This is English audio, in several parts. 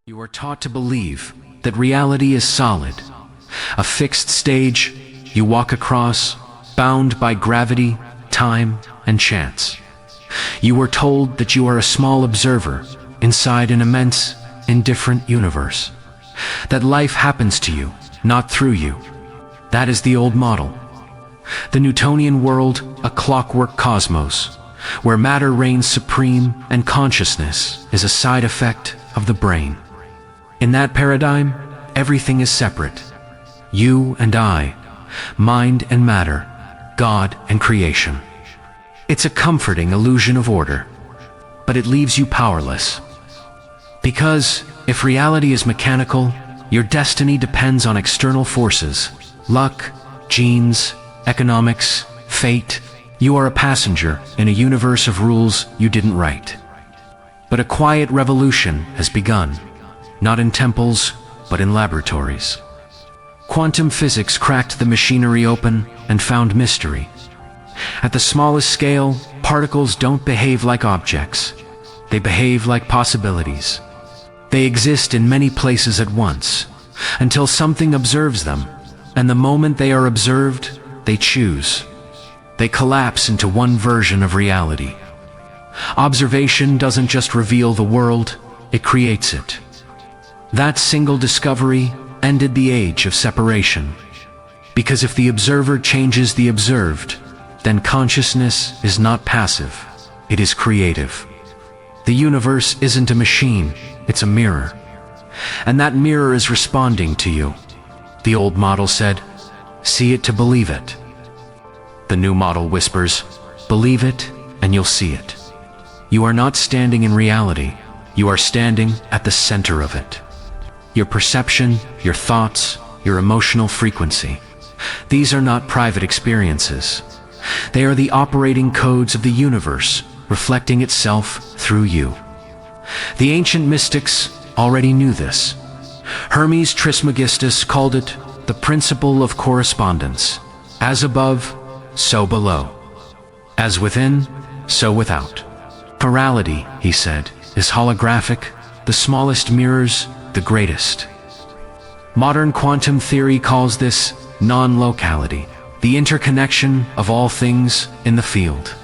You are taught to believe that reality is solid, a fixed stage you walk across, bound by gravity, time, and chance. You are told that you are a small observer inside an immense, indifferent universe, that life happens to you, not through you. That is the old model. The Newtonian world, a clockwork cosmos, where matter reigns supreme and consciousness is a side effect of the brain. In that paradigm, everything is separate. You and I, mind and matter, God and creation. It's a comforting illusion of order, but it leaves you powerless. Because if reality is mechanical, your destiny depends on external forces, luck, genes, economics, fate. You are a passenger in a universe of rules you didn't write. But a quiet revolution has begun. Not in temples, but in laboratories. Quantum physics cracked the machinery open and found mystery. At the smallest scale, particles don't behave like objects. They behave like possibilities. They exist in many places at once, until something observes them, and the moment they are observed, they choose. They collapse into one version of reality. Observation doesn't just reveal the world, it creates it. That single discovery ended the age of separation. Because if the observer changes the observed, then consciousness is not passive, it is creative. The universe isn't a machine, it's a mirror. And that mirror is responding to you. The old model said, "See it to believe it." The new model whispers, "Believe it and you'll see it." You are not standing in reality, you are standing at the center of it. Your perception, your thoughts, your emotional frequency. These are not private experiences. They are the operating codes of the universe, reflecting itself through you. The ancient mystics already knew this. Hermes Trismegistus called it the principle of correspondence. As above, so below. As within, so without. Plurality, he said, is holographic, the smallest mirrors, the greatest. Modern quantum theory calls this non-locality, the interconnection of all things in the field.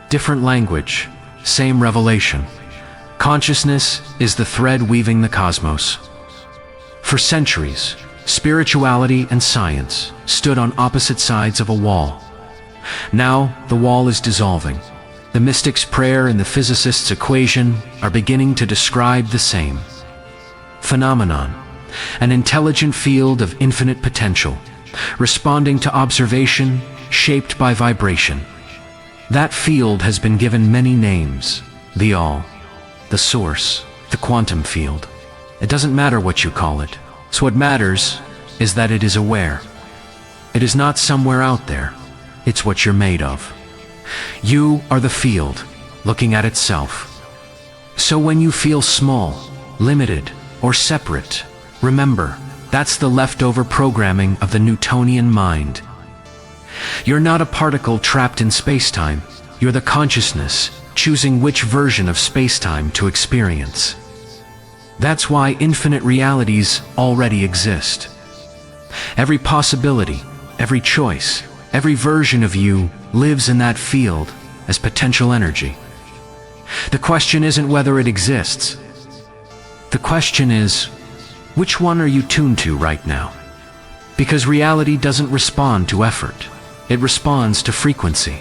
Different language, same revelation. Consciousness is the thread weaving the cosmos. For centuries, spirituality and science stood on opposite sides of a wall. Now, the wall is dissolving. The mystic's prayer and the physicist's equation are beginning to describe the same phenomenon, an intelligent field of infinite potential, responding to observation, shaped by vibration. That field has been given many names: the all, the source, the quantum field. It doesn't matter what you call it. So what matters is that it is aware. It is not somewhere out there. It's what you're made of. You are the field, looking at itself. So when you feel small, limited, or separate, remember, that's the leftover programming of the Newtonian mind. You're not a particle trapped in space-time. You're the consciousness, choosing which version of space-time to experience. That's why infinite realities already exist. Every possibility, every choice, every version of you lives in that field as potential energy. The question isn't whether it exists. The question is, which one are you tuned to right now? Because reality doesn't respond to effort. It responds to frequency,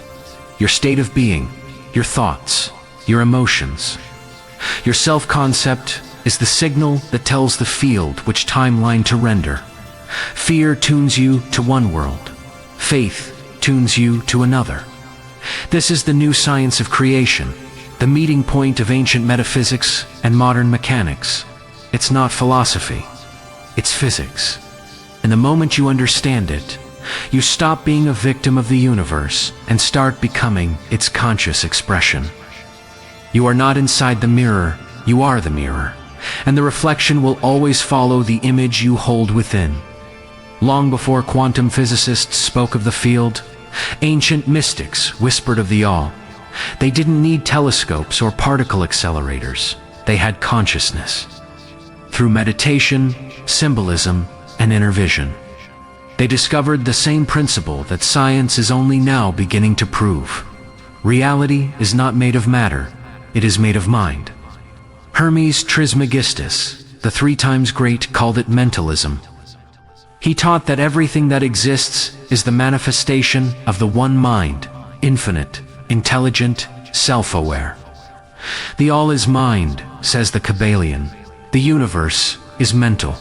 your state of being, your thoughts, your emotions. Your self-concept is the signal that tells the field which timeline to render. Fear tunes you to one world. Faith tunes you to another. This is the new science of creation, the meeting point of ancient metaphysics and modern mechanics. It's not philosophy, it's physics. And the moment you understand it, you stop being a victim of the universe and start becoming its conscious expression. You are not inside the mirror, you are the mirror, and the reflection will always follow the image you hold within. Long before quantum physicists spoke of the field, ancient mystics whispered of the all. They didn't need telescopes or particle accelerators. They had consciousness. through meditation, symbolism, and inner vision. They discovered the same principle that science is only now beginning to prove. Reality is not made of matter, it is made of mind. Hermes Trismegistus, the 3 times great, called it mentalism. He taught that everything that exists is the manifestation of the one mind, infinite, intelligent, self-aware. The all is mind, says the Kabbalion. The universe is mental.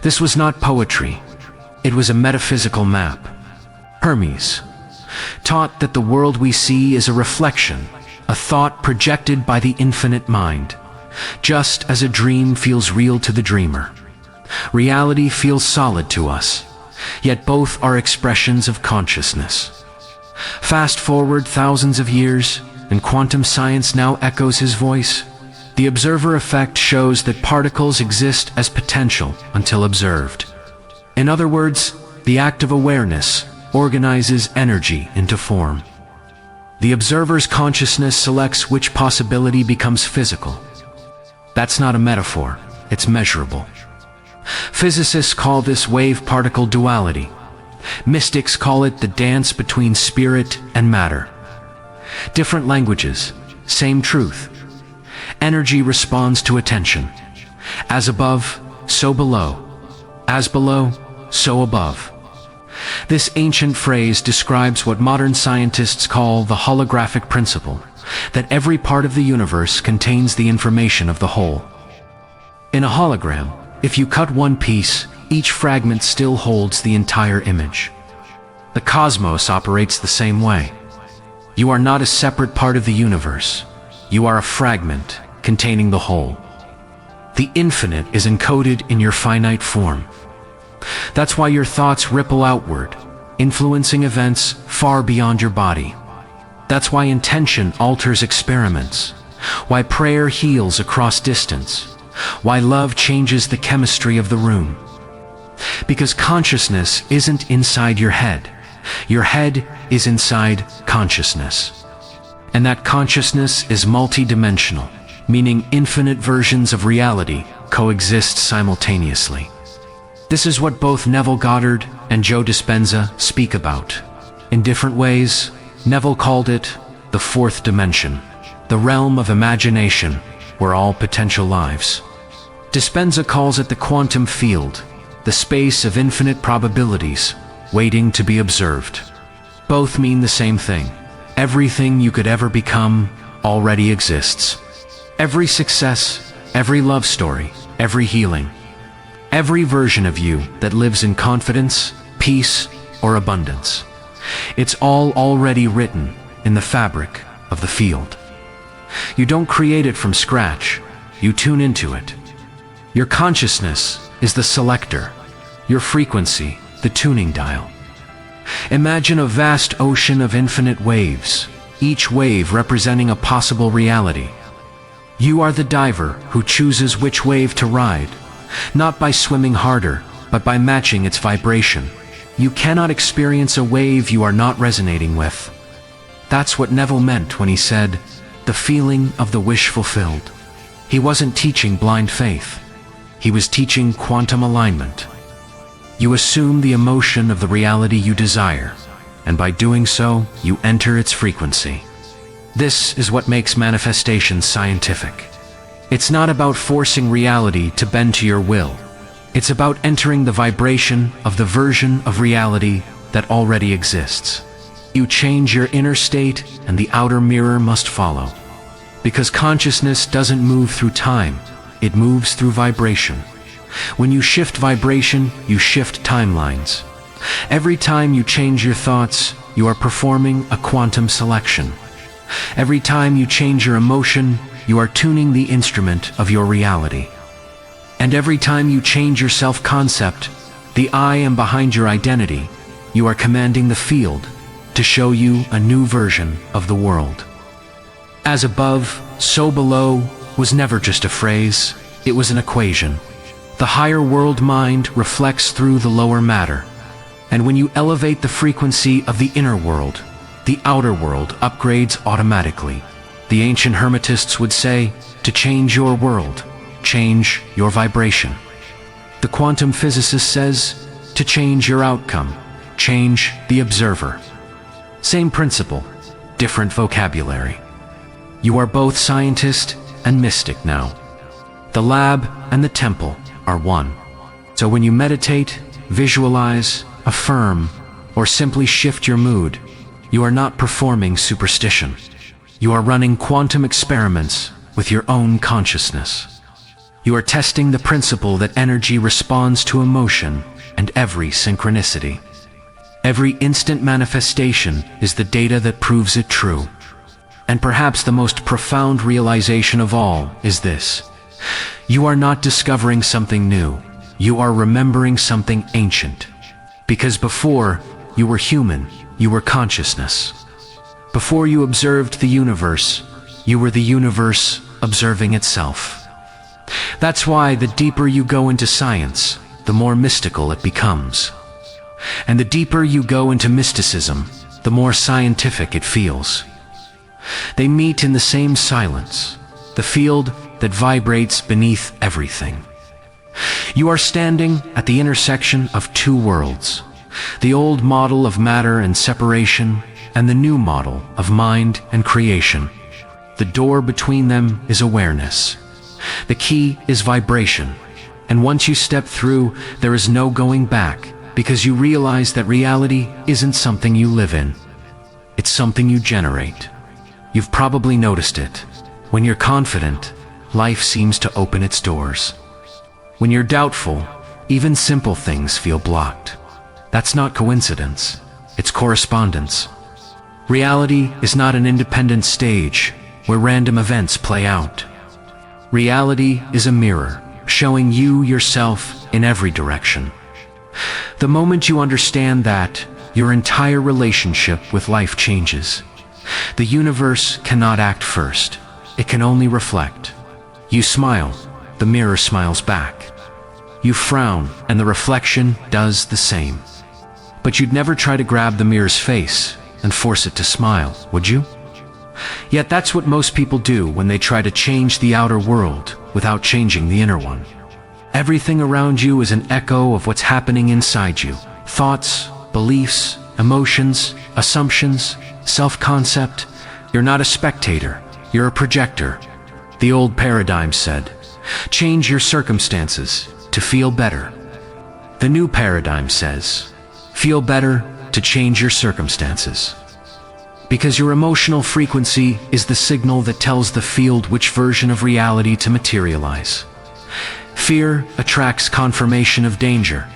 This was not poetry. It was a metaphysical map. Hermes taught that the world we see is a reflection, a thought projected by the infinite mind, just as a dream feels real to the dreamer. Reality feels solid to us, yet both are expressions of consciousness. Fast forward thousands of years, and quantum science now echoes his voice. The observer effect shows that particles exist as potential until observed. In other words, the act of awareness organizes energy into form. The observer's consciousness selects which possibility becomes physical. That's not a metaphor, it's measurable. Physicists call this wave-particle duality. Mystics call it the dance between spirit and matter. Different languages, same truth. Energy responds to attention. As above, so below. As below, so above. This ancient phrase describes what modern scientists call the holographic principle, that every part of the universe contains the information of the whole. In a hologram, if you cut one piece, each fragment still holds the entire image. The cosmos operates the same way. You are not a separate part of the universe. You are a fragment containing the whole. The infinite is encoded in your finite form. That's why your thoughts ripple outward, influencing events far beyond your body. That's why intention alters experiments, why prayer heals across distance, why love changes the chemistry of the room. Because consciousness isn't inside your head is inside consciousness. And that consciousness is multidimensional, meaning infinite versions of reality coexist simultaneously. This is what both Neville Goddard and Joe Dispenza speak about. In different ways, Neville called it the fourth dimension, the realm of imagination where all potential lives. Dispenza calls it the quantum field, the space of infinite probabilities waiting to be observed. Both mean the same thing. Everything you could ever become already exists. Every success, every love story, every healing. Every version of you that lives in confidence, peace, or abundance. It's all already written in the fabric of the field. You don't create it from scratch, you tune into it. Your consciousness is the selector, your frequency, the tuning dial. Imagine a vast ocean of infinite waves, each wave representing a possible reality. You are the diver who chooses which wave to ride, not by swimming harder, but by matching its vibration. You cannot experience a wave you are not resonating with. That's what Neville meant when he said, the feeling of the wish fulfilled. He wasn't teaching blind faith. He was teaching quantum alignment. You assume the emotion of the reality you desire, and by doing so, you enter its frequency. This is what makes manifestation scientific. It's not about forcing reality to bend to your will. It's about entering the vibration of the version of reality that already exists. You change your inner state, and the outer mirror must follow. Because consciousness doesn't move through time, it moves through vibration. When you shift vibration, you shift timelines. Every time you change your thoughts, you are performing a quantum selection. Every time you change your emotion, you are tuning the instrument of your reality. And every time you change your self-concept, the I am behind your identity, you are commanding the field to show you a new version of the world. As above, so below was never just a phrase, it was an equation. The higher world mind reflects through the lower matter. And when you elevate the frequency of the inner world, the outer world upgrades automatically. The ancient Hermetists would say, to change your world, change your vibration. The quantum physicist says, to change your outcome, change the observer. Same principle, different vocabulary. You are both scientist and mystic now. The lab and the temple are one. So when you meditate, visualize, affirm, or simply shift your mood, you are not performing superstition. You are running quantum experiments with your own consciousness. You are testing the principle that energy responds to emotion and every synchronicity. Every instant manifestation is the data that proves it true. And perhaps the most profound realization of all is this: you are not discovering something new. You are remembering something ancient. Because before you were human, you were consciousness. Before you observed the universe, you were the universe observing itself. That's why the deeper you go into science, the more mystical it becomes. And the deeper you go into mysticism, the more scientific it feels. They meet in the same silence, the field that vibrates beneath everything. You are standing at the intersection of two worlds, the old model of matter and separation, and the new model of mind and creation. The door between them is awareness. The key is vibration. And once you step through, there is no going back, because you realize that reality isn't something you live in. It's something you generate. You've probably noticed it. When you're confident, life seems to open its doors. When you're doubtful, even simple things feel blocked. That's not coincidence. It's correspondence. Reality is not an independent stage where random events play out. Reality is a mirror, showing you yourself in every direction. The moment you understand that, your entire relationship with life changes. The universe cannot act first. It can only reflect. You smile, the mirror smiles back. You frown, and the reflection does the same. But you'd never try to grab the mirror's face and force it to smile, would you? Yet that's what most people do when they try to change the outer world without changing the inner one. Everything around you is an echo of what's happening inside you. Thoughts, beliefs, emotions, assumptions, self-concept. You're not a spectator, you're a projector. The old paradigm said, change your circumstances to feel better. The new paradigm says, feel better to change your circumstances. Because your emotional frequency is the signal that tells the field which version of reality to materialize. Fear attracts confirmation of danger.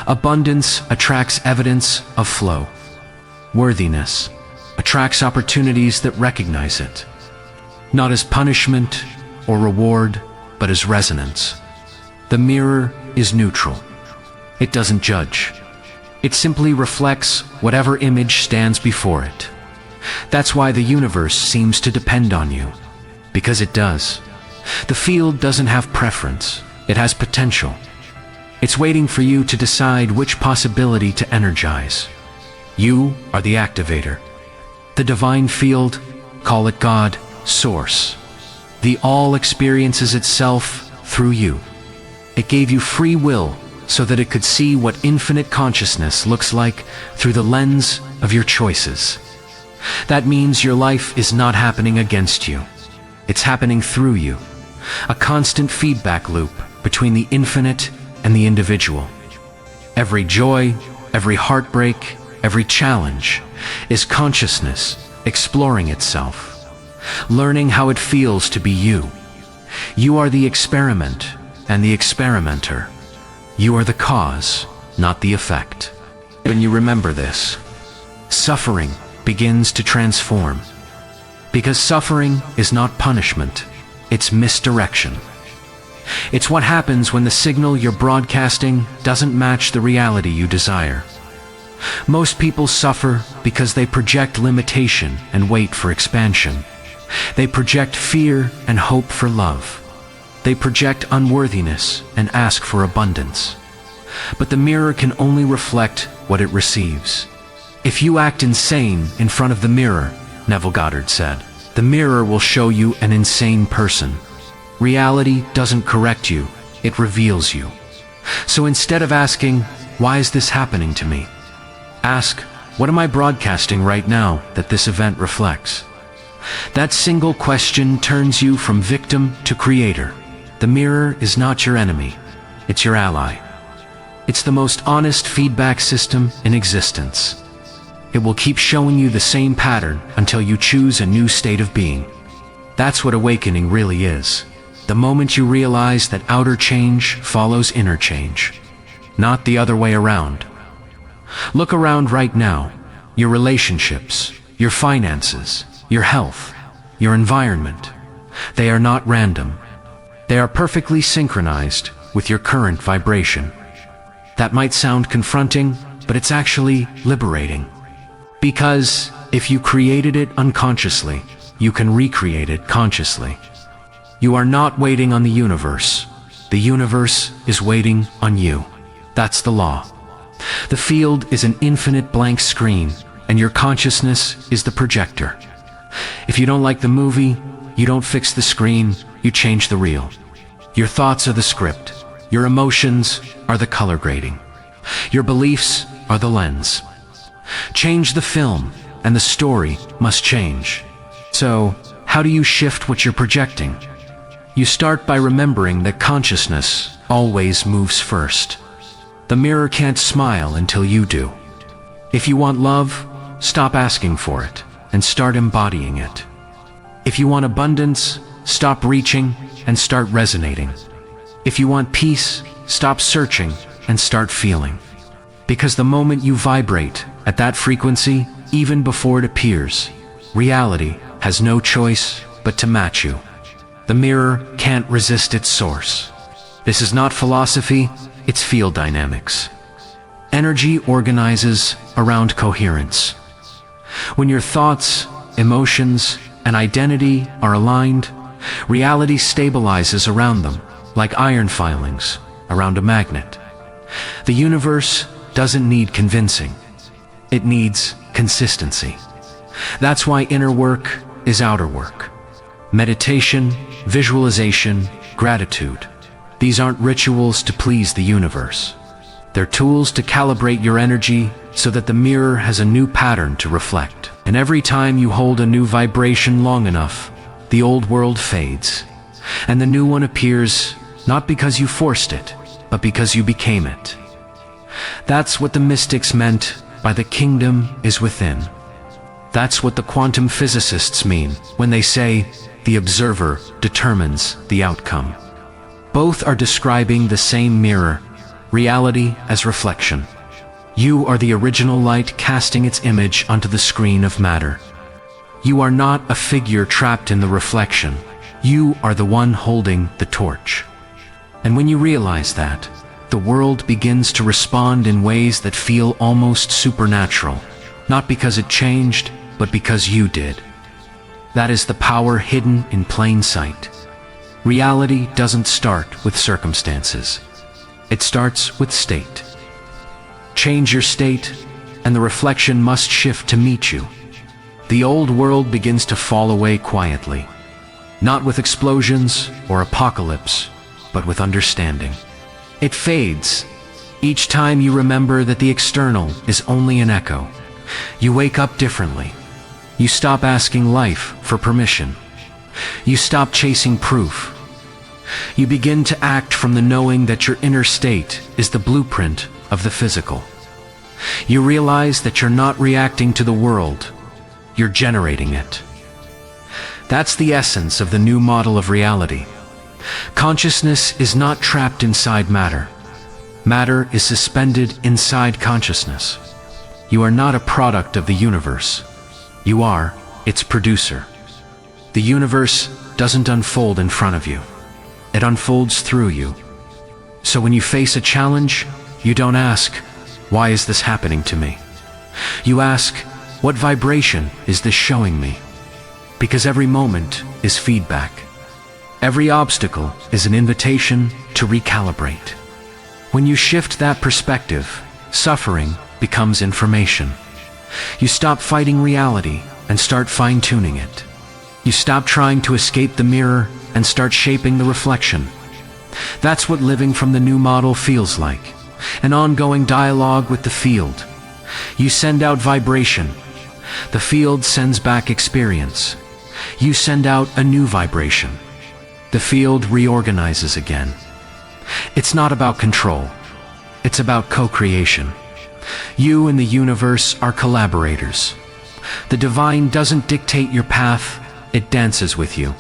Abundance attracts evidence of flow. Worthiness attracts opportunities that recognize it, not as punishment or reward, but as resonance. The mirror is neutral. It doesn't judge. It simply reflects whatever image stands before it. That's why the universe seems to depend on you, because it does. The field doesn't have preference, it has potential. It's waiting for you to decide which possibility to energize. You are the activator. The divine field, call it God, Source. The all experiences itself through you. It gave you free will so that it could see what infinite consciousness looks like through the lens of your choices. That means your life is not happening against you. It's happening through you. A constant feedback loop between the infinite and the individual. Every joy, every heartbreak, every challenge is consciousness exploring itself, learning how it feels to be you. You are the experiment and the experimenter. You are the cause, not the effect. When you remember this, suffering begins to transform. Because suffering is not punishment, it's misdirection. It's what happens when the signal you're broadcasting doesn't match the reality you desire. Most people suffer because they project limitation and wait for expansion. They project fear and hope for love. They project unworthiness and ask for abundance. But the mirror can only reflect what it receives. If you act insane in front of the mirror, Neville Goddard said, the mirror will show you an insane person. Reality doesn't correct you, it reveals you. So instead of asking, "Why is this happening to me?" ask, "What am I broadcasting right now that this event reflects?" That single question turns you from victim to creator. The mirror is not your enemy, it's your ally. It's the most honest feedback system in existence. It will keep showing you the same pattern until you choose a new state of being. That's what awakening really is. The moment you realize that outer change follows inner change, not the other way around. Look around right now. Your relationships, your finances, your health, your environment. They are not random. They are perfectly synchronized with your current vibration. That might sound confronting, but it's actually liberating. Because if you created it unconsciously, you can recreate it consciously. You are not waiting on the universe. The universe is waiting on you. That's the law. The field is an infinite blank screen, and your consciousness is the projector. If you don't like the movie, you don't fix the screen, you change the reel. Your thoughts are the script. Your emotions are the color grading. Your beliefs are the lens. Change the film, and the story must change. So, how do you shift what you're projecting? You start by remembering that consciousness always moves first. The mirror can't smile until you do. If you want love, stop asking for it and start embodying it. If you want abundance, stop reaching and start resonating. If you want peace, stop searching and start feeling. Because the moment you vibrate at that frequency, even before it appears, reality has no choice but to match you. The mirror can't resist its source. This is not philosophy, it's field dynamics. Energy organizes around coherence. When your thoughts, emotions, and identity are aligned, reality stabilizes around them, like iron filings around a magnet. The universe doesn't need convincing. It needs consistency. That's why inner work is outer work. Meditation, visualization, gratitude. These aren't rituals to please the universe. They're tools to calibrate your energy so that the mirror has a new pattern to reflect. And every time you hold a new vibration long enough, the old world fades. And the new one appears not because you forced it, but because you became it. That's what the mystics meant by the kingdom is within. That's what the quantum physicists mean when they say the observer determines the outcome. Both are describing the same mirror, reality as reflection. You are the original light casting its image onto the screen of matter. You are not a figure trapped in the reflection. You are the one holding the torch. And when you realize that, the world begins to respond in ways that feel almost supernatural, not because it changed, but because you did. That is the power hidden in plain sight. Reality doesn't start with circumstances. It starts with state. Change your state, and the reflection must shift to meet you. The old world begins to fall away quietly, not with explosions or apocalypse, but with understanding. It fades each time you remember that the external is only an echo. You wake up differently. You stop asking life for permission. You stop chasing proof. You begin to act from the knowing that your inner state is the blueprint of the physical. You realize that you're not reacting to the world, you're generating it. That's the essence of the new model of reality. Consciousness is not trapped inside matter. Matter is suspended inside consciousness. You are not a product of the universe. You are its producer. The universe doesn't unfold in front of you. It unfolds through you. So when you face a challenge, you don't ask, "Why is this happening to me?" You ask, "What vibration is this showing me?" Because every moment is feedback. Every obstacle is an invitation to recalibrate. When you shift that perspective, suffering becomes information. You stop fighting reality and start fine-tuning it. You stop trying to escape the mirror and start shaping the reflection. That's what living from the new model feels like. An ongoing dialogue with the field. You send out vibration. The field sends back experience. You send out a new vibration. The field reorganizes again. It's not about control. It's about co-creation. You and the universe are collaborators. The divine doesn't dictate your path, it dances with you.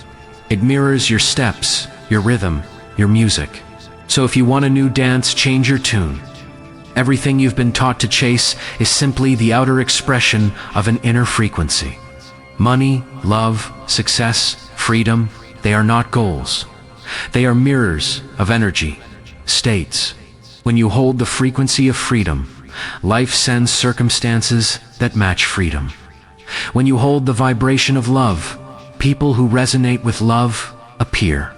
It mirrors your steps, your rhythm, your music. So if you want a new dance, change your tune. Everything you've been taught to chase is simply the outer expression of an inner frequency. Money, love, success, freedom, they are not goals. They are mirrors of energy, states. When you hold the frequency of freedom, life sends circumstances that match freedom. When you hold the vibration of love, people who resonate with love appear.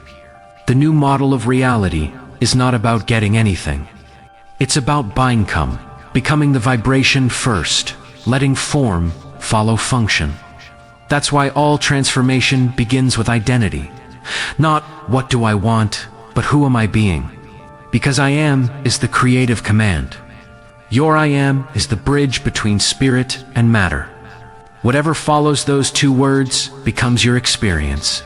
The new model of reality is not about getting anything. It's about becoming the vibration first, letting form follow function. That's why all transformation begins with identity. Not what do I want, but who am I being? Because I am is the creative command. Your I am is the bridge between spirit and matter. Whatever follows those two words becomes your experience.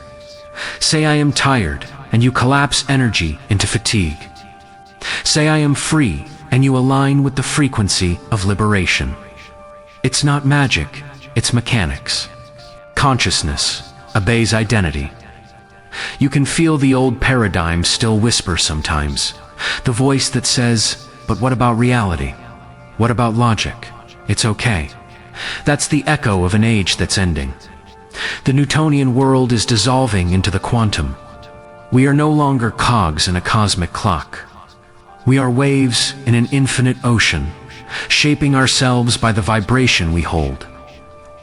Say I am tired, and you collapse energy into fatigue. Say I am free, and you align with the frequency of liberation. It's not magic, it's mechanics. Consciousness obeys identity. You can feel the old paradigm still whisper sometimes. The voice that says, but what about reality? What about logic? It's okay. That's the echo of an age that's ending. The Newtonian world is dissolving into the quantum. We are no longer cogs in a cosmic clock. We are waves in an infinite ocean, shaping ourselves by the vibration we hold.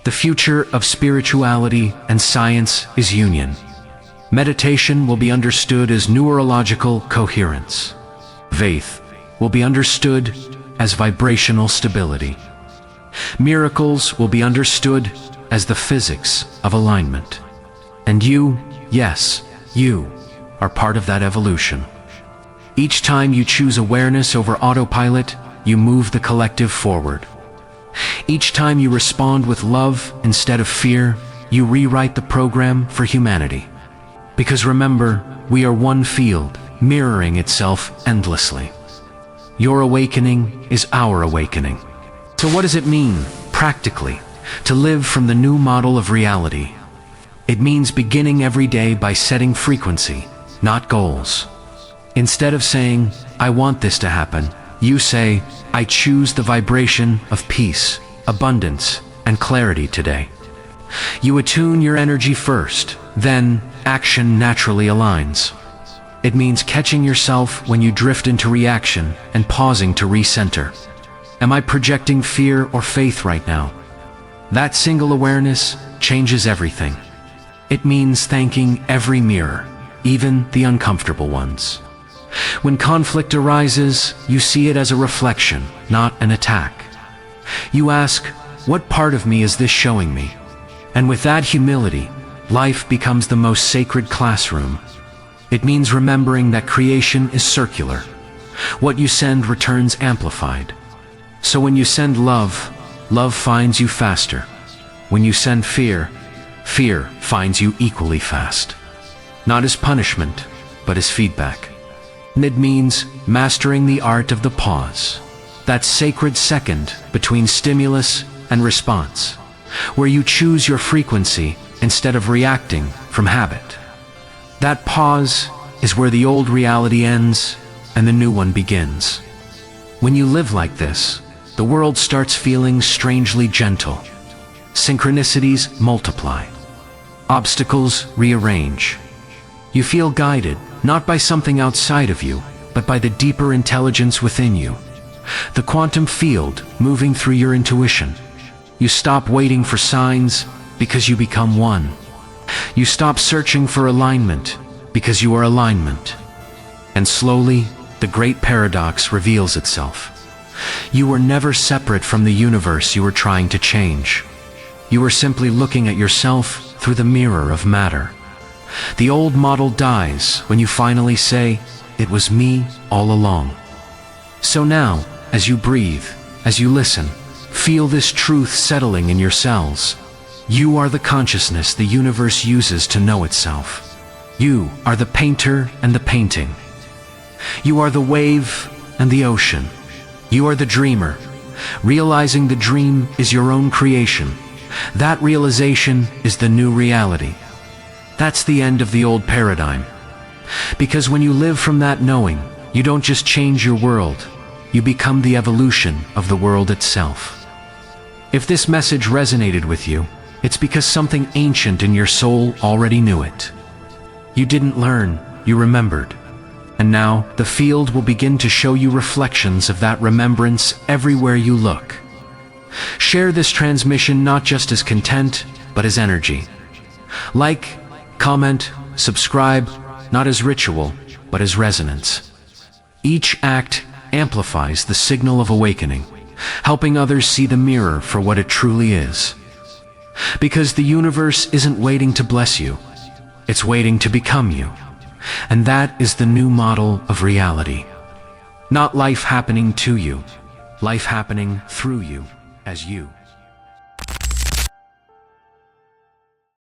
The future of spirituality and science is union. Meditation will be understood as neurological coherence. Faith will be understood as vibrational stability. Miracles will be understood as the physics of alignment. And you, yes, you, are part of that evolution. Each time you choose awareness over autopilot, you move the collective forward. Each time you respond with love instead of fear, you rewrite the program for humanity. Because remember, we are one field, mirroring itself endlessly. Your awakening is our awakening. So what does it mean, practically, to live from the new model of reality? It means beginning every day by setting frequency, not goals. Instead of saying, I want this to happen, you say, I choose the vibration of peace, abundance, and clarity today. You attune your energy first, then action naturally aligns. It means catching yourself when you drift into reaction and pausing to recenter. Am I projecting fear or faith right now? That single awareness changes everything. It means thanking every mirror, even the uncomfortable ones. When conflict arises, you see it as a reflection, not an attack. You ask, what part of me is this showing me? And with that humility, life becomes the most sacred classroom. It means remembering that creation is circular. What you send returns amplified. So when you send love, love finds you faster. When you send fear, fear finds you equally fast. Not as punishment, but as feedback. And it means mastering the art of the pause. That sacred second between stimulus and response, where you choose your frequency instead of reacting from habit. That pause is where the old reality ends and the new one begins. When you live like this, the world starts feeling strangely gentle. Synchronicities multiply. Obstacles rearrange. You feel guided, not by something outside of you, but by the deeper intelligence within you. The quantum field moving through your intuition. You stop waiting for signs because you become one. You stop searching for alignment because you are alignment. And slowly, the great paradox reveals itself. You were never separate from the universe you were trying to change. You were simply looking at yourself through the mirror of matter. The old model dies when you finally say, "It was me all along." So now, as you breathe, as you listen, feel this truth settling in your cells. You are the consciousness the universe uses to know itself. You are the painter and the painting. You are the wave and the ocean. You are the dreamer, realizing the dream is your own creation. That realization is the new reality. That's the end of the old paradigm. Because when you live from that knowing, you don't just change your world, you become the evolution of the world itself. If this message resonated with you, it's because something ancient in your soul already knew it. You didn't learn, you remembered. And now, the field will begin to show you reflections of that remembrance everywhere you look. Share this transmission not just as content, but as energy. Like, comment, subscribe, not as ritual, but as resonance. Each act amplifies the signal of awakening, helping others see the mirror for what it truly is. Because the universe isn't waiting to bless you, it's waiting to become you. And that is the new model of reality. Not life happening to you, life happening through you as you.